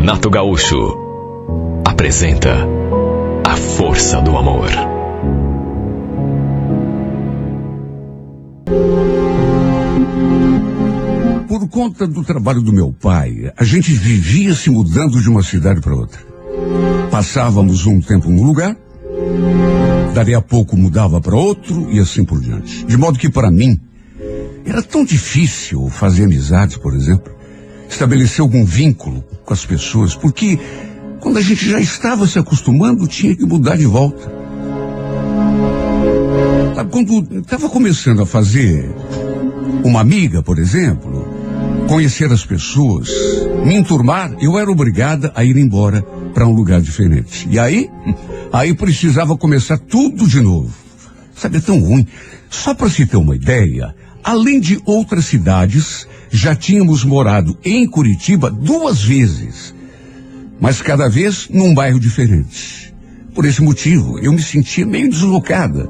Renato Gaúcho apresenta A Força do Amor. Por conta do trabalho do meu pai, a gente vivia se mudando de uma cidade para outra. Passávamos um tempo num lugar, dali a pouco mudava para outro e assim por diante. De modo que para mim, era tão difícil fazer amizades, por exemplo, estabelecer algum vínculo com as pessoas, porque quando a gente já estava se acostumando, tinha que mudar de volta. Quando estava começando a fazer uma amiga, por exemplo, conhecer as pessoas, me enturmar, eu era obrigada a ir embora para um lugar diferente. E aí precisava começar tudo de novo. Sabe, é tão ruim. Só para se ter uma ideia, além de outras cidades, já tínhamos morado em Curitiba 2 vezes, mas cada vez num bairro diferente. Por esse motivo, eu me sentia meio deslocada,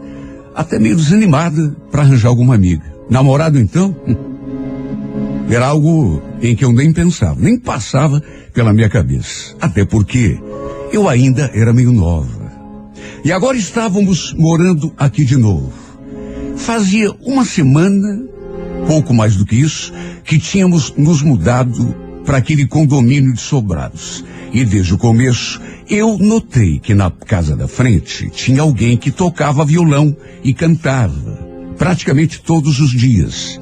até meio desanimada para arranjar alguma amiga. Namorado, então, era algo em que eu nem pensava, nem passava pela minha cabeça. Até porque eu ainda era meio nova. E agora estávamos morando aqui de novo. Fazia uma semana, pouco mais do que isso, que tínhamos nos mudado para aquele condomínio de sobrados. E desde o começo, eu notei que na casa da frente tinha alguém que tocava violão e cantava, praticamente todos os dias.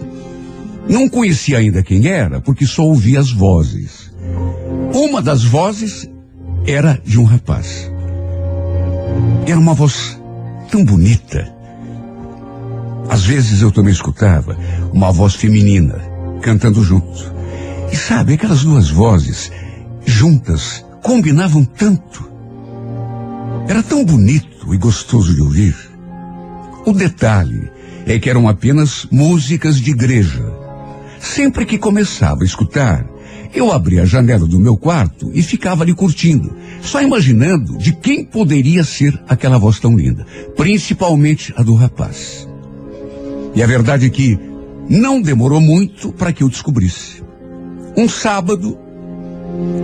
Não conhecia ainda quem era, porque só ouvia as vozes. Uma das vozes era de um rapaz. Era uma voz tão bonita. Às vezes eu também escutava uma voz feminina cantando junto. E sabe, aquelas 2 vozes juntas combinavam tanto. Era tão bonito e gostoso de ouvir. O detalhe é que eram apenas músicas de igreja. Sempre que começava a escutar, eu abria a janela do meu quarto e ficava ali curtindo, só imaginando de quem poderia ser aquela voz tão linda, principalmente a do rapaz. E a verdade é que não demorou muito para que eu descobrisse. Um sábado,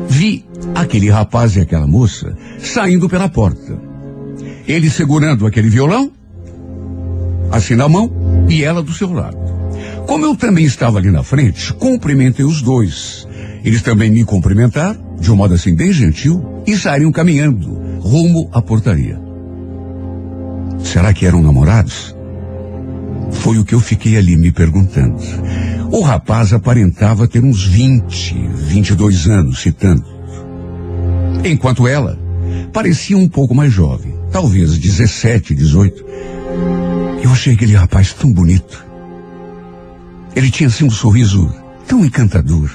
vi aquele rapaz e aquela moça saindo pela porta. Ele segurando aquele violão, assim na mão, e ela do seu lado. Como eu também estava ali na frente, cumprimentei os dois. Eles também me cumprimentaram, de um modo assim bem gentil, e saíram caminhando rumo à portaria. Será que eram namorados? Foi o que eu fiquei ali me perguntando. O rapaz aparentava ter uns 22 anos, se tanto. Enquanto ela parecia um pouco mais jovem, talvez 17, 18. Eu achei aquele rapaz tão bonito. Ele tinha assim um sorriso tão encantador.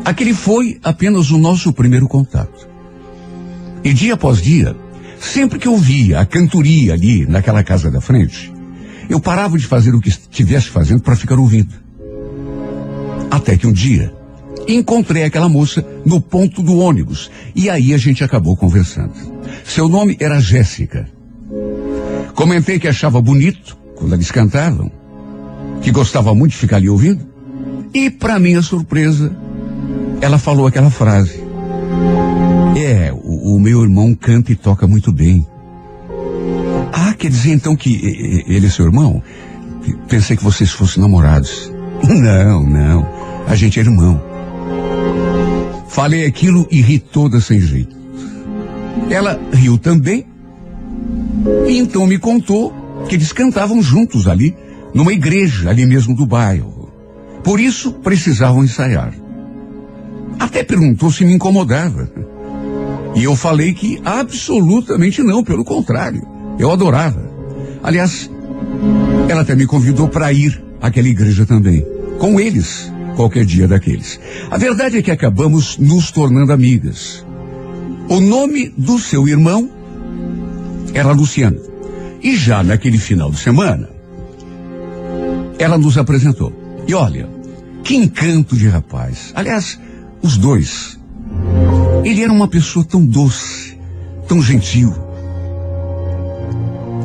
Aquele foi apenas o nosso primeiro contato. E dia após dia, sempre que eu via a cantoria ali naquela casa da frente, eu parava de fazer o que estivesse fazendo para ficar ouvindo. Até que um dia, encontrei aquela moça no ponto do ônibus. E aí a gente acabou conversando. Seu nome era Jéssica. Comentei que achava bonito quando eles cantavam, que gostava muito de ficar ali ouvindo. E, para minha surpresa, ela falou aquela frase. O meu irmão canta e toca muito bem. Ah, quer dizer então que ele é seu irmão? Pensei que vocês fossem namorados. Não, a gente é irmão. Falei aquilo e ri toda sem jeito. Ela riu também, e então me contou que eles cantavam juntos ali, numa igreja ali mesmo do bairro. Por isso, precisavam ensaiar. Até perguntou se me incomodava. E eu falei que absolutamente não, pelo contrário. Eu adorava. Aliás, ela até me convidou para ir àquela igreja também, com eles, qualquer dia daqueles. A verdade é que acabamos nos tornando amigas. O nome do seu irmão era Luciano. E já naquele final de semana, ela nos apresentou. E olha, que encanto de rapaz. Aliás, os dois. Ele era uma pessoa tão doce, tão gentil.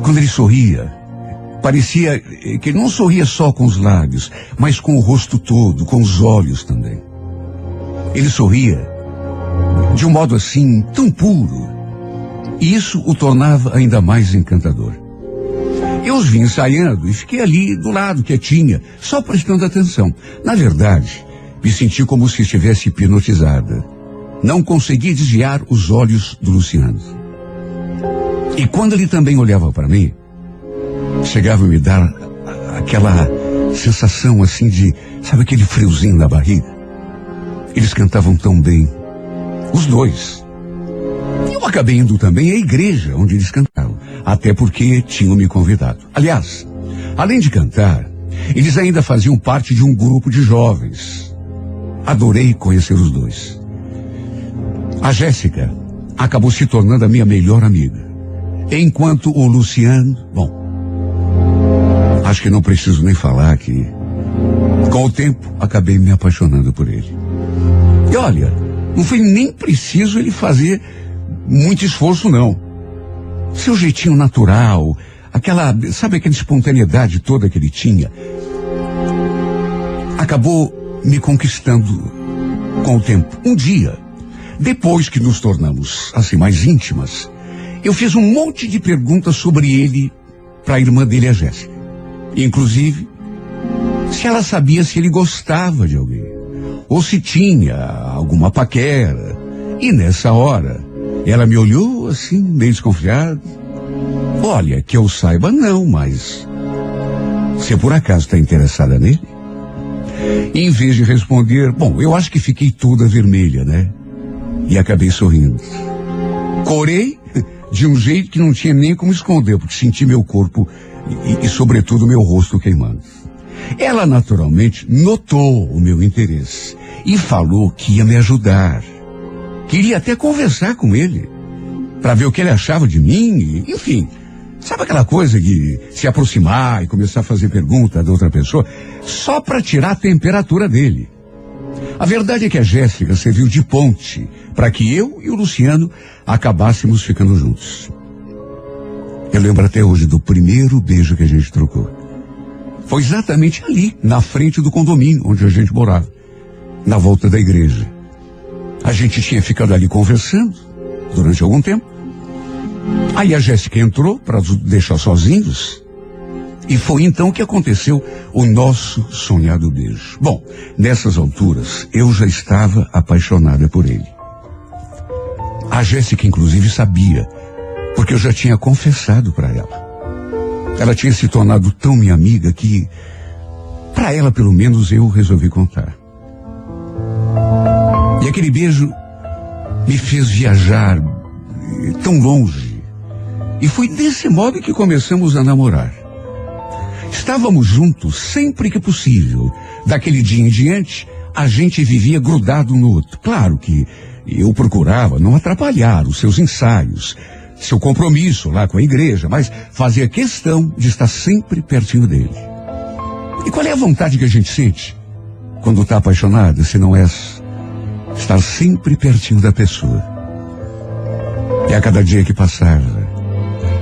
Quando ele sorria, parecia que ele não sorria só com os lábios, mas com o rosto todo, com os olhos também. Ele sorria de um modo assim tão puro. E isso o tornava ainda mais encantador. Eu os vi ensaiando e fiquei ali do lado, quietinha, só prestando atenção. Na verdade, me senti como se estivesse hipnotizada. Não conseguia desviar os olhos do Luciano. E quando ele também olhava para mim, chegava a me dar aquela sensação assim de, sabe, aquele friozinho na barriga? Eles cantavam tão bem, os dois. Eu acabei indo também à igreja onde eles cantavam, até porque tinham me convidado. Aliás, além de cantar, eles ainda faziam parte de um grupo de jovens. Adorei conhecer os dois. A Jéssica acabou se tornando a minha melhor amiga, enquanto o Luciano, bom, acho que não preciso nem falar que, com o tempo, acabei me apaixonando por ele. E olha, não foi nem preciso ele fazer muito esforço, não. Seu jeitinho natural, sabe aquela espontaneidade toda que ele tinha, acabou me conquistando com o tempo. Um dia, depois que nos tornamos assim mais íntimas, eu fiz um monte de perguntas sobre ele para a irmã dele, a Jéssica. Inclusive, se ela sabia se ele gostava de alguém, ou se tinha alguma paquera. E nessa hora, ela me olhou assim, meio desconfiada. Olha, que eu saiba não, mas você por acaso está interessada nele? E em vez de responder, bom, eu acho que fiquei toda vermelha, né? E acabei sorrindo. Corei de um jeito que não tinha nem como esconder, porque senti meu corpo e sobretudo meu rosto queimando. Ela naturalmente notou o meu interesse e falou que ia me ajudar. Queria até conversar com ele para ver o que ele achava de mim, enfim. Sabe aquela coisa de se aproximar e começar a fazer pergunta da outra pessoa só para tirar a temperatura dele? A verdade é que a Jéssica serviu de ponte para que eu e o Luciano acabássemos ficando juntos. Eu lembro até hoje do primeiro beijo que a gente trocou. Foi exatamente ali, na frente do condomínio onde a gente morava, na volta da igreja. A gente tinha ficado ali conversando durante algum tempo. Aí a Jéssica entrou para nos deixar sozinhos. E foi então que aconteceu o nosso sonhado beijo. Bom, nessas alturas, eu já estava apaixonada por ele. A Jéssica, inclusive, sabia, porque eu já tinha confessado para ela. Ela tinha se tornado tão minha amiga que, para ela, pelo menos, eu resolvi contar. E aquele beijo me fez viajar tão longe. E foi desse modo que começamos a namorar. Estávamos juntos sempre que possível. Daquele dia em diante, a gente vivia grudado um no outro. Claro que eu procurava não atrapalhar os seus ensaios, seu compromisso lá com a igreja, mas fazia questão de estar sempre pertinho dele. E qual é a vontade que a gente sente quando está apaixonado, se não é estar sempre pertinho da pessoa? E a cada dia que passava,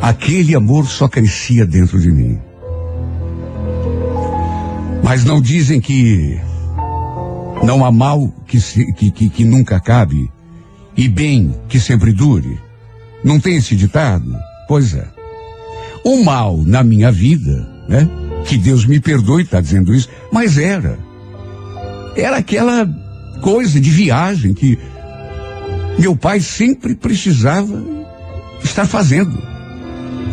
aquele amor só crescia dentro de mim. Mas não dizem que não há mal que nunca acabe e bem que sempre dure? Não tem esse ditado? Pois é. O mal na minha vida, né? Que Deus me perdoe estar dizendo isso, mas era aquela coisa de viagem que meu pai sempre precisava estar fazendo.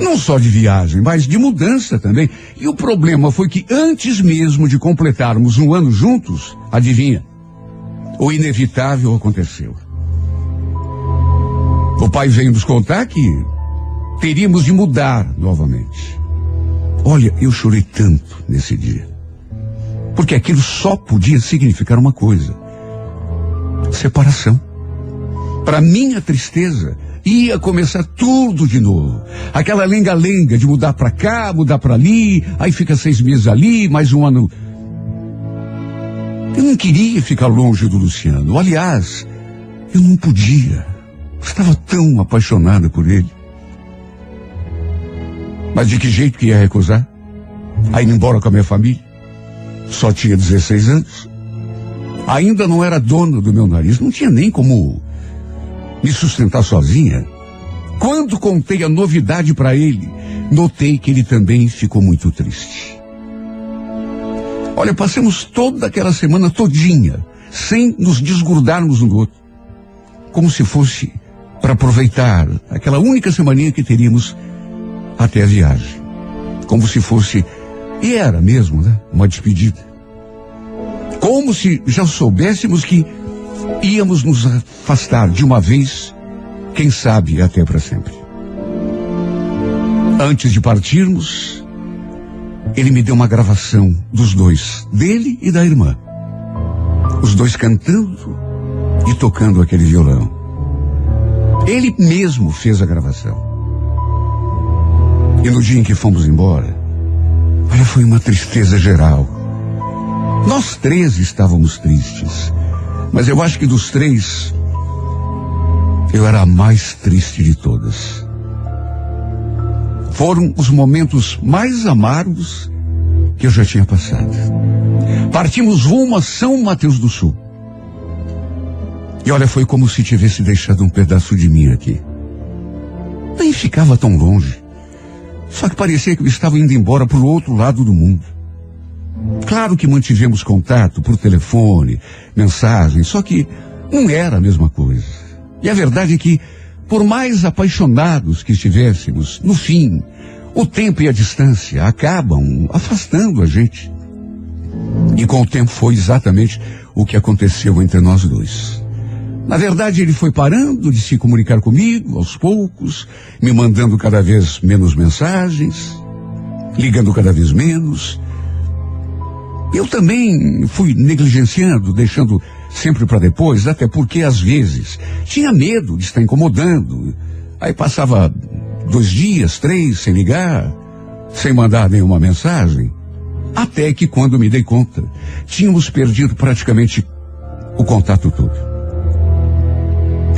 Não só de viagem, mas de mudança também. E o problema foi que antes mesmo de completarmos um ano juntos, adivinha, o inevitável aconteceu. O pai veio nos contar que teríamos de mudar novamente. Olha, eu chorei tanto nesse dia, porque aquilo só podia significar uma coisa: separação. Para minha tristeza, ia começar tudo de novo. Aquela lenga-lenga de mudar para cá, mudar para ali, aí fica 6 meses ali, mais um ano. Eu não queria ficar longe do Luciano. Aliás, eu não podia. Estava tão apaixonada por ele. Mas de que jeito que ia recusar? A ir embora com a minha família? Só tinha 16 anos. Ainda não era dona do meu nariz. Não tinha nem como me sustentar sozinha. Quando contei a novidade para ele, notei que ele também ficou muito triste. Olha, passamos toda aquela semana todinha, sem nos desgrudarmos um do outro, como se fosse para aproveitar aquela única semaninha que teríamos até a viagem. Como se fosse, e era mesmo, né, uma despedida. Como se já soubéssemos que íamos nos afastar de uma vez, quem sabe até para sempre. Antes de partirmos, ele me deu uma gravação dos dois, dele e da irmã. Os dois cantando e tocando aquele violão. Ele mesmo fez a gravação. E no dia em que fomos embora, olha, foi uma tristeza geral. Nós três estávamos tristes, mas eu acho que dos três, eu era a mais triste de todas. Foram os momentos mais amargos que eu já tinha passado. Partimos rumo a São Mateus do Sul. E olha, foi como se tivesse deixado um pedaço de mim aqui. Nem ficava tão longe. Só que parecia que eu estava indo embora para o outro lado do mundo. Claro que mantivemos contato por telefone, mensagem, só que não era a mesma coisa. E a verdade é que, por mais apaixonados que estivéssemos, no fim, o tempo e a distância acabam afastando a gente. E com o tempo foi exatamente o que aconteceu entre nós dois. Na verdade, ele foi parando de se comunicar comigo, aos poucos, me mandando cada vez menos mensagens, ligando cada vez menos. Eu também fui negligenciando, deixando sempre para depois, até porque às vezes tinha medo de estar incomodando. Aí passava 2 dias, 3, sem ligar, sem mandar nenhuma mensagem. Até que quando me dei conta, tínhamos perdido praticamente o contato todo.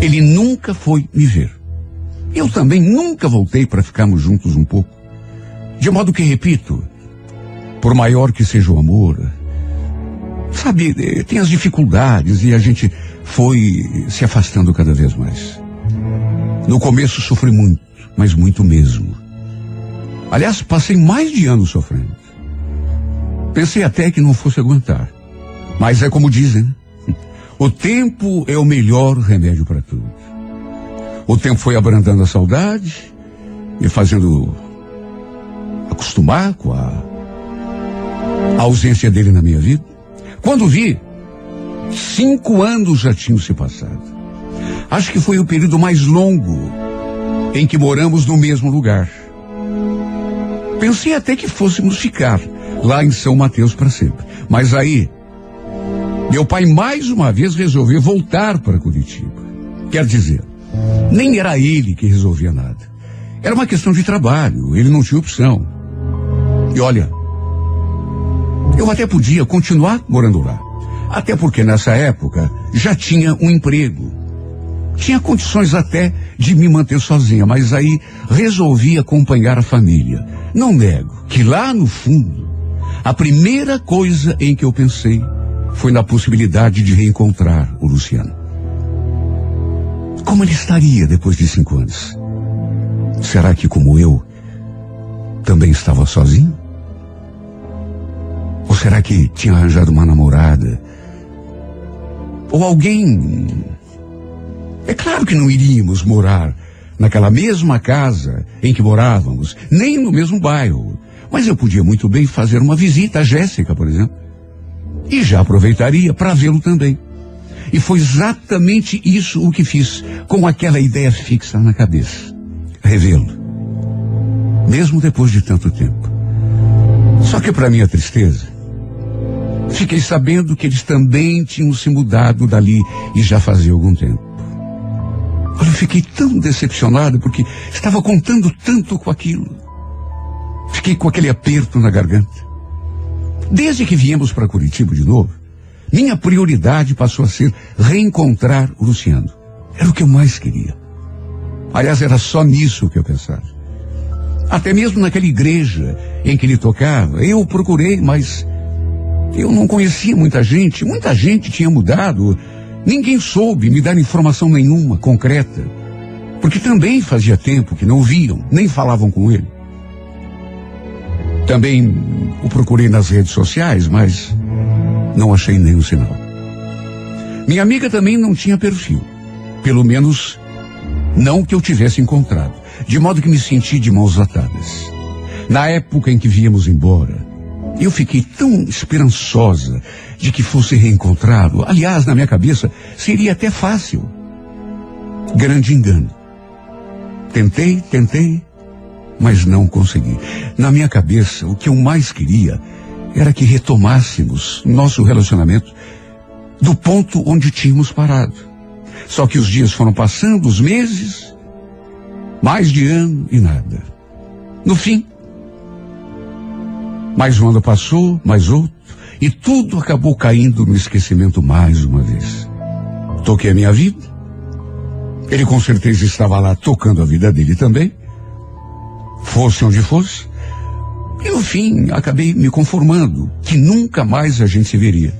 Ele nunca foi me ver. Eu também nunca voltei para ficarmos juntos um pouco. De modo que, repito, por maior que seja o amor, sabe, tem as dificuldades e a gente foi se afastando cada vez mais. No começo sofri muito, mas muito mesmo. Aliás, passei mais de anos sofrendo. Pensei até que não fosse aguentar. Mas é como dizem, né? O tempo é o melhor remédio para tudo. O tempo foi abrandando a saudade e fazendo acostumar com a ausência dele na minha vida. Quando vi, 5 anos já tinham se passado. Acho que foi o período mais longo em que moramos no mesmo lugar. Pensei até que fôssemos ficar lá em São Mateus para sempre. Mas aí, meu pai mais uma vez resolveu voltar para Curitiba. Quer dizer, nem era ele que resolvia nada. Era uma questão de trabalho, ele não tinha opção. E olha, eu até podia continuar morando lá. Até porque nessa época já tinha um emprego. Tinha condições até de me manter sozinha, mas aí resolvi acompanhar a família. Não nego que lá no fundo, a primeira coisa em que eu pensei foi na possibilidade de reencontrar o Luciano. Como ele estaria depois de 5 anos? Será que, como eu, também estava sozinho? Ou será que tinha arranjado uma namorada? Ou alguém? É claro que não iríamos morar naquela mesma casa em que morávamos, nem no mesmo bairro. Mas eu podia muito bem fazer uma visita a Jéssica, por exemplo. E já aproveitaria para vê-lo também. E foi exatamente isso o que fiz, com aquela ideia fixa na cabeça. Revê-lo. Mesmo depois de tanto tempo. Só que para minha tristeza, fiquei sabendo que eles também tinham se mudado dali e já fazia algum tempo. Olha, eu fiquei tão decepcionado porque estava contando tanto com aquilo. Fiquei com aquele aperto na garganta. Desde que viemos para Curitiba de novo, minha prioridade passou a ser reencontrar o Luciano. Era o que eu mais queria. Aliás, era só nisso que eu pensava. Até mesmo naquela igreja em que ele tocava, eu procurei, mas eu não conhecia muita gente tinha mudado, Ninguém soube me dar informação nenhuma, concreta, porque também fazia tempo que não o viam, nem falavam com ele. Também o procurei nas redes sociais, mas não achei nenhum sinal. Minha amiga também não tinha perfil, pelo menos não que eu tivesse encontrado, de modo que me senti de mãos atadas. Na época em que viemos embora, eu fiquei tão esperançosa de que fosse reencontrá-lo. Aliás, na minha cabeça, seria até fácil. Grande engano. Tentei, mas não consegui. Na minha cabeça, o que eu mais queria era que retomássemos nosso relacionamento do ponto onde tínhamos parado. Só que os dias foram passando, os meses, mais de ano e nada. No fim, mais um ano passou, mais outro, e tudo acabou caindo no esquecimento mais uma vez. Toquei a minha vida. Ele com certeza estava lá tocando a vida dele também. Fosse onde fosse. E no fim, acabei me conformando que nunca mais a gente se veria.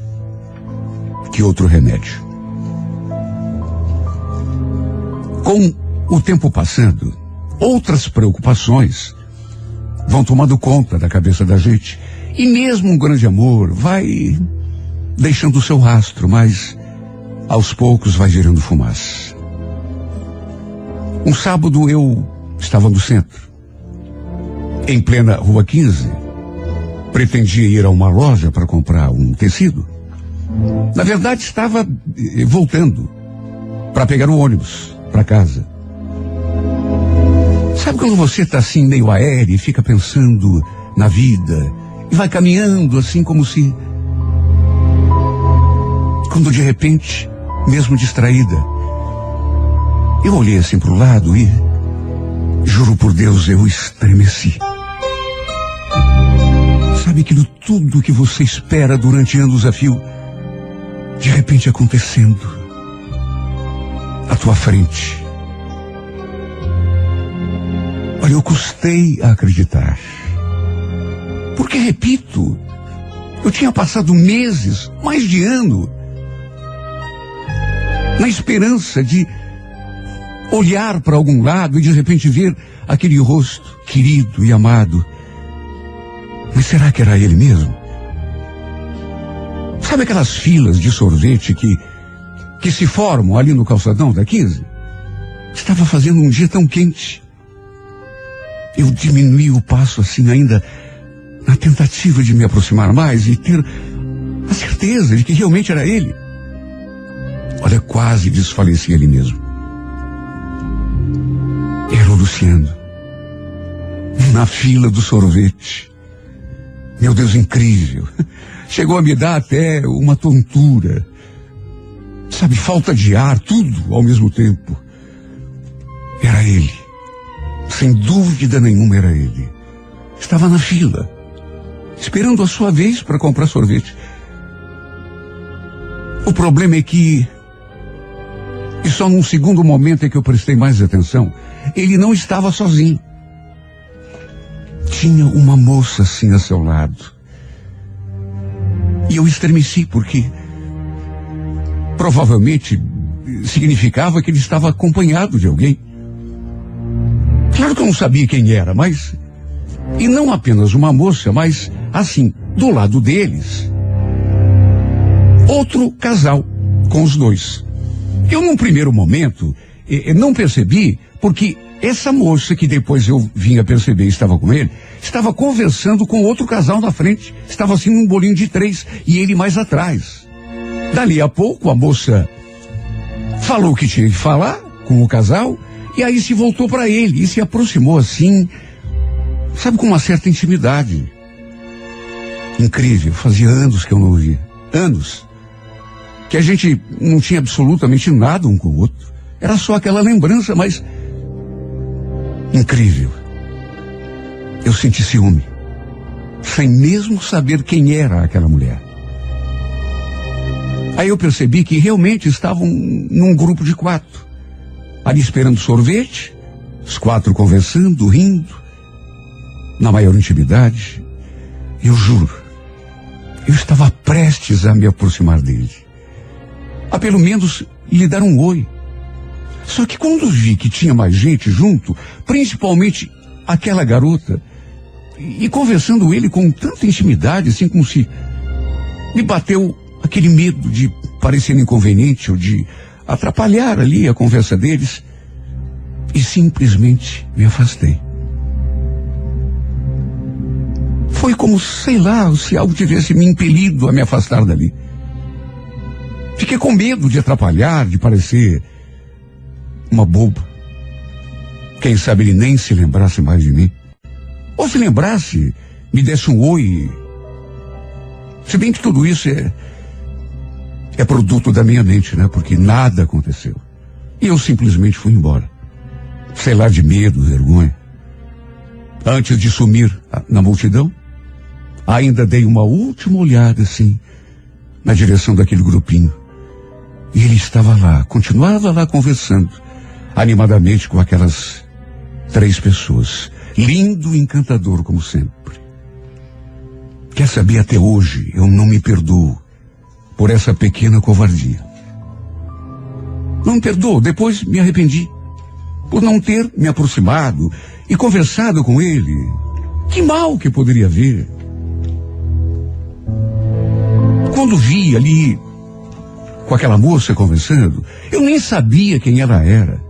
Que outro remédio. Com o tempo passando, outras preocupações vão tomando conta da cabeça da gente. E mesmo um grande amor vai deixando o seu rastro, mas aos poucos vai gerando fumaça. Um sábado eu estava no centro, em plena Rua 15. Pretendia ir a uma loja para comprar um tecido. Na verdade, estava voltando para pegar o ônibus para casa. Sabe quando você está assim meio aéreo e fica pensando na vida e vai caminhando assim como se... Quando de repente, mesmo distraída, eu olhei assim para o lado e, juro por Deus, eu estremeci. Sabe aquilo tudo que você espera durante anos a fio, de repente acontecendo à tua frente. Olha, eu custei a acreditar. Porque, repito, eu tinha passado meses, mais de ano, na esperança de olhar para algum lado e de repente ver aquele rosto querido e amado. Mas será que era ele mesmo? Sabe aquelas filas de sorvete que se formam ali no calçadão da 15? Estava fazendo um dia tão quente. Eu diminuí o passo assim ainda na tentativa de me aproximar mais e ter a certeza de que realmente era ele. Olha, quase desfaleci ali mesmo. Era o Luciano, na fila do sorvete. Meu Deus, incrível. Chegou a me dar até uma tontura. Sabe, falta de ar, tudo ao mesmo tempo. Era ele. Sem dúvida nenhuma era ele. Estava na fila, esperando a sua vez para comprar sorvete. O problema é que, e só num segundo momento é que eu prestei mais atenção, ele não estava sozinho. Tinha uma moça assim a seu lado. E eu estremeci porque provavelmente significava que ele estava acompanhado de alguém. Claro que eu não sabia quem era, mas... E não apenas uma moça, mas, assim, do lado deles, outro casal, com os dois. Eu, num primeiro momento, não percebi, porque essa moça, que depois eu vim a perceber estava com ele, estava conversando com outro casal na frente. Estava assim num bolinho de 3, e ele mais atrás. Dali a pouco, a moça falou o que tinha que falar com o casal, e aí se voltou para ele e se aproximou assim, sabe, com uma certa intimidade. Incrível, fazia anos que eu não o via. Anos. Que a gente não tinha absolutamente nada um com o outro. Era só aquela lembrança, mas... Incrível. Eu senti ciúme, sem mesmo saber quem era aquela mulher. Aí eu percebi que realmente estavam num grupo de 4. Ali esperando sorvete, os 4 conversando, rindo, na maior intimidade. Eu juro, eu estava prestes a me aproximar dele, a pelo menos lhe dar um oi. Só que quando vi que tinha mais gente junto, principalmente aquela garota, e conversando ele com tanta intimidade, assim como se me bateu aquele medo de parecer inconveniente ou de atrapalhar ali a conversa deles, e simplesmente me afastei. Foi como, sei lá, se algo tivesse me impelido a me afastar dali. Fiquei com medo de atrapalhar, de parecer uma boba. Quem sabe ele nem se lembrasse mais de mim. Ou se lembrasse, me desse um oi. Se bem que tudo isso é produto da minha mente, né? Porque nada aconteceu. E eu simplesmente fui embora. Sei lá, de medo, vergonha. Antes de sumir na multidão, ainda dei uma última olhada, assim, na direção daquele grupinho. E ele estava lá, continuava lá conversando, animadamente com aquelas 3 pessoas. Lindo e encantador, como sempre. Quer saber, até hoje, eu não me perdoo por essa pequena covardia. Não me perdoo, depois me arrependi por não ter me aproximado e conversado com ele. Que mal que poderia haver? Quando vi ali com aquela moça conversando, eu nem sabia quem ela era.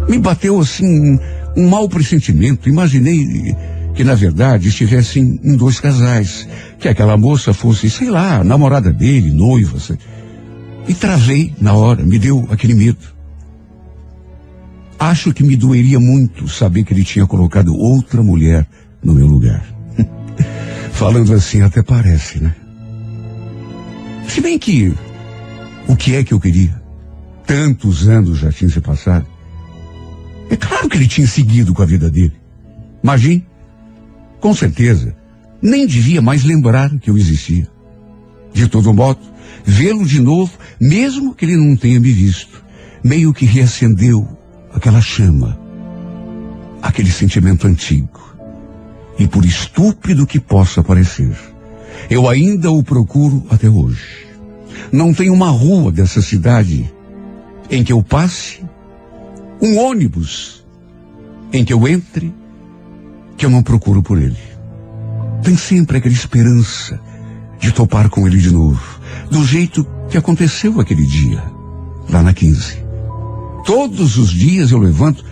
Me bateu assim um mau pressentimento. Imaginei que na verdade estivessem em 2 casais, que aquela moça fosse, sei lá, namorada dele, noiva. E travei na hora, me deu aquele medo. Acho que me doeria muito saber que ele tinha colocado outra mulher no meu lugar. Falando assim até parece, né? Se bem que, o que é que eu queria? Tantos anos já tinham se passado. É claro que ele tinha seguido com a vida dele. Imagine, com certeza, nem devia mais lembrar que eu existia. De todo modo, vê-lo de novo, mesmo que ele não tenha me visto, meio que reacendeu aquela chama, aquele sentimento antigo. E por estúpido que possa parecer, eu ainda o procuro até hoje. Não tem uma rua dessa cidade em que eu passe, um ônibus em que eu entre, que eu não procuro por ele. Tem sempre aquela esperança de topar com ele de novo, do jeito que aconteceu aquele dia, lá na 15. Todos os dias eu levanto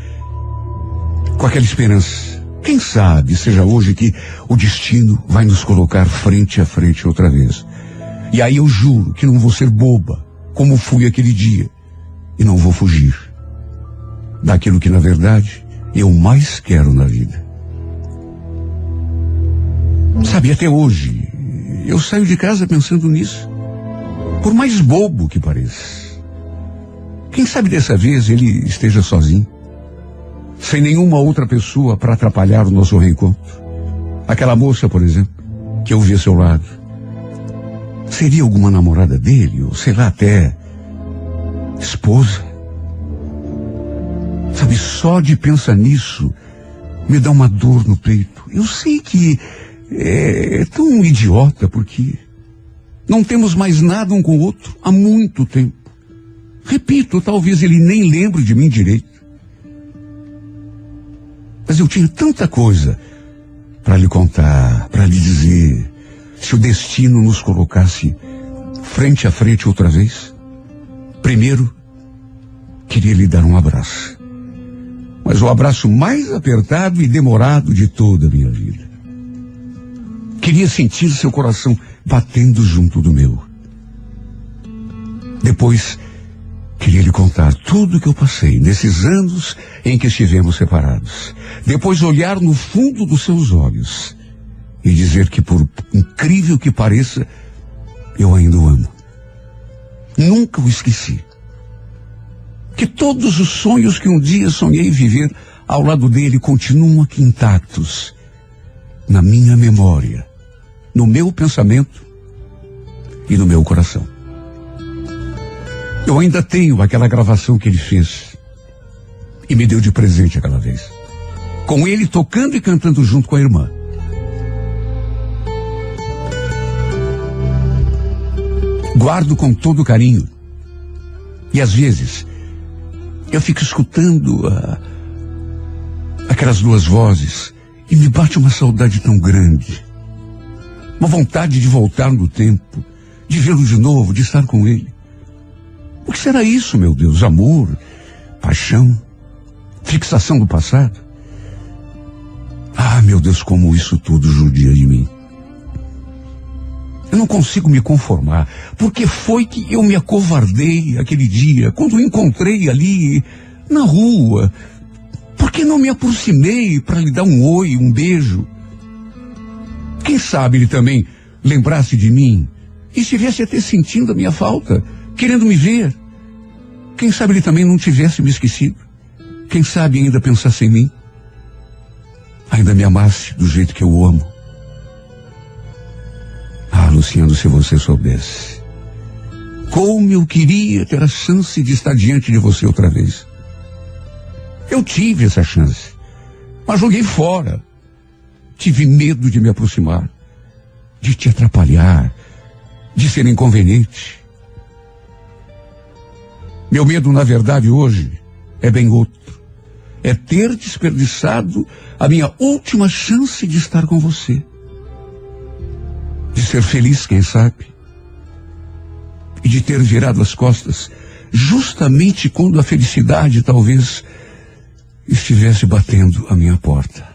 com aquela esperança. Quem sabe seja hoje que o destino vai nos colocar frente a frente outra vez. E aí eu juro que não vou ser boba, como fui aquele dia, e não vou fugir daquilo que na verdade eu mais quero na vida. Sabe, até hoje eu saio de casa pensando nisso, por mais bobo que pareça. Quem sabe dessa vez ele esteja sozinho, sem nenhuma outra pessoa para atrapalhar o nosso reencontro. Aquela moça, por exemplo, que eu vi ao seu lado, seria alguma namorada dele, ou sei lá, até esposa? Sabe, só de pensar nisso me dá uma dor no peito. Eu sei que é tão idiota, porque não temos mais nada um com o outro há muito tempo. Repito, talvez ele nem lembre de mim direito. Mas eu tinha tanta coisa para lhe contar, para lhe dizer. Se o destino nos colocasse frente a frente outra vez, primeiro, queria lhe dar um abraço. Mas o abraço mais apertado e demorado de toda a minha vida. Queria sentir seu coração batendo junto do meu. Depois, queria lhe contar tudo o que eu passei nesses anos em que estivemos separados. Depois olhar no fundo dos seus olhos e dizer que, por incrível que pareça, eu ainda o amo. Nunca o esqueci. Que todos os sonhos que um dia sonhei viver ao lado dele continuam aqui intactos, na minha memória, no meu pensamento e no meu coração. Eu ainda tenho aquela gravação que ele fez e me deu de presente aquela vez, com ele tocando e cantando junto com a irmã. Guardo com todo carinho. E às vezes, eu fico escutando aquelas duas vozes e me bate uma saudade tão grande. Uma vontade de voltar no tempo, de vê-lo de novo, de estar com ele. O que será isso, meu Deus? Amor, paixão, fixação do passado? Ah, meu Deus, como isso tudo judia de mim. Eu não consigo me conformar. Porque foi que eu me acovardei aquele dia, quando o encontrei ali na rua? Por que não me aproximei para lhe dar um oi, um beijo? Quem sabe ele também lembrasse de mim e estivesse até sentindo a minha falta, querendo me ver. Quem sabe ele também não tivesse me esquecido. Quem sabe ainda pensasse em mim. Ainda me amasse do jeito que eu o amo. Ah, Luciano, se você soubesse. Como eu queria ter a chance de estar diante de você outra vez. Eu tive essa chance, mas joguei fora. Tive medo de me aproximar, de te atrapalhar, de ser inconveniente. Meu medo, na verdade, hoje, é bem outro. É ter desperdiçado a minha última chance de estar com você. De ser feliz, quem sabe. E de ter virado as costas, justamente quando a felicidade, talvez, estivesse batendo a minha porta.